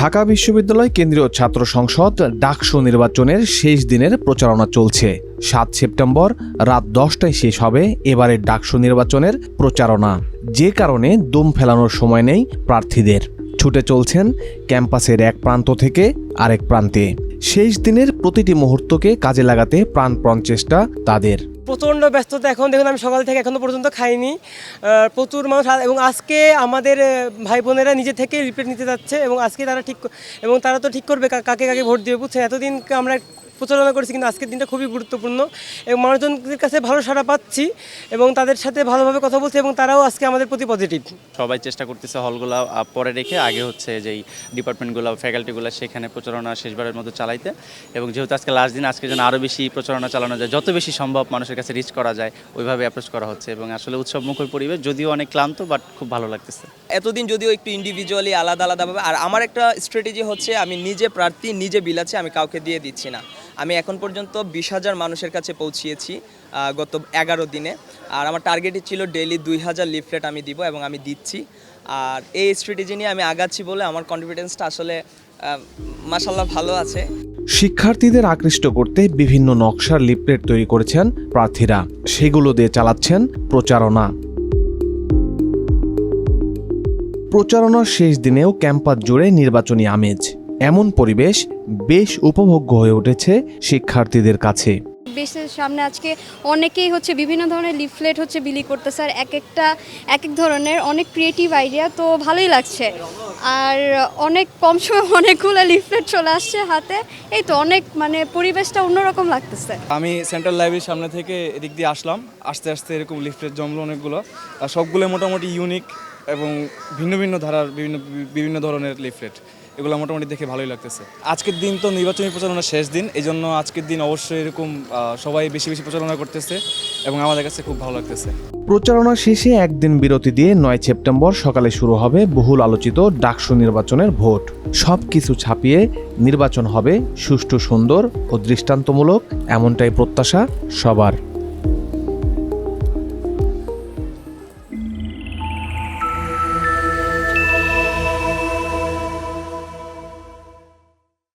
ঢাকা বিশ্ববিদ্যালয় কেন্দ্রীয় ছাত্র সংসদ ডাকসু নির্বাচনের শেষ দিনের প্রচারণা চলছে। ৭ সেপ্টেম্বর রাত 10টায় শেষ হবে এবারের ডাকসু নির্বাচনের প্রচারণা, যে কারণে দম ফেলানোর সময় নেই প্রার্থীদের। ছুটে চলছেন ক্যাম্পাসের এক প্রান্ত থেকে আরেক প্রান্তে। শেষ দিনের প্রতিটি মুহূর্তকে কাজে লাগাতে প্রাণপণ চেষ্টা তাদের। প্রচণ্ড ব্যস্ততা। এখন দেখুন, আমি সকাল থেকে এখনো পর্যন্ত খাইনি। প্রচুর মানুষ, এবং আজকে আমাদের ভাই বোনেরা নিজে থেকে লিফলেট নিতে যাচ্ছে, এবং আজকে তারা তো ঠিক করবে কাকে কাকে ভোট দিবে, বুঝছেন। এতদিন আমরা প্রচারণা করেছি, কিন্তু আজকের দিনটা খুবই গুরুত্বপূর্ণ এবং মানুষজনদের কাছে ভালো সাড়া পাচ্ছি এবং তাদের সাথে ভালোভাবে কথা বলছি, এবং তারাও আজকে আমাদের প্রতি পজিটিভ। সবাই চেষ্টা করতেছে হলগুলো পরে রেখে আগে হচ্ছে যেই ডিপার্টমেন্টগুলো, ফ্যাকাল্টিগুলো সেখানে প্রচারণা শেষবারের মতো চালাইতে, এবং যেহেতু আজকে লাস্ট দিন, আজকে যেন আরও বেশি প্রচারণা চালানো যায়, যত বেশি সম্ভব মানুষের কাছে রিচ করা যায় ওইভাবে অ্যাপ্রোচ করা হচ্ছে। এবং আসলে উৎসবমুখর পরিবেশ, যদিও অনেক ক্লান্ত, বাট খুব ভালো লাগতেছে। এতদিন যদিও একটু ইন্ডিভিজুয়ালি আলাদাভাবে, আর আমার একটা স্ট্র্যাটেজি হচ্ছে আমি নিজে প্রার্থী, নিজে বিলাচ্ছি, আমি কাউকে দিয়ে দিচ্ছি না। আমি এখন পর্যন্ত 20,000 মানুষের কাছে পৌঁছিয়েছি গত 11 দিনে, আর আমার টার্গেটই ছিল ডেইলি 2,000 লিফলেট আমি দিব, এবং আমি দিচ্ছি। আর এই স্ট্র্যাটেজি নিয়ে আমি আগাচ্ছি বলে আমার কনফিডেন্সটা আসলে মাশাআল্লাহ ভালো আছে। শিক্ষার্থীদের আকৃষ্ট করতে বিভিন্ন নকশার লিফলেট তৈরি করেছেন প্রার্থীরা, সেগুলো দিয়ে চালাচ্ছেন প্রচারণা। প্রচারণার শেষ দিনেও ক্যাম্পাস জুড়ে নির্বাচনী আমেজ। এমন পরিবেশ বেশ উপভোগ্য হয়ে উঠেছে শিক্ষার্থীদের কাছে। বেশের সামনে আজকে অনেকেই বিভিন্ন ধরনের লিফলেট বিলি করতেছে, আর এক এক ধরনের অনেক ক্রিয়েটিভ আইডিয়া, তো ভালোই লাগছে। আর অনেক কম সময় অনেকগুলো লিফলেট চলে আসছে হাতে, এই তো অনেক পরিবেশটা অন্যরকম লাগতেছে। আমি সেন্ট্রাল লাইব্রেরির সামনে থেকে এদিক দিয়ে আসলাম, আস্তে আস্তে এরকম লিফলেট জমলো অনেকগুলো, আর সবগুলো মোটামুটি ইউনিক এবং ভিন্ন ভিন্ন ধারার বিভিন্ন ধরনের লিফলেট। এগুলো মোটামুটি দেখে ভালোই লাগতেছে। আজকের দিন তো নির্বাচনী প্রচারণার শেষ দিন, এই জন্য আজকের দিন অবশ্যই এরকম সবাই বেশি বেশি প্রচারণা করতেছে এবং আমাদের কাছে খুব ভালো লাগতেছে। প্রচারণা শেষে একদিন বিরতি দিয়ে 9 সেপ্টেম্বর সকালে শুরু হবে বহুল আলোচিত ডাকসু নির্বাচনের ভোট। সবকিছু ছাপিয়ে নির্বাচন হবে সুষ্ঠু, সুন্দর ও দৃষ্টান্তমূলক, এমনটাই প্রত্যাশা সবার।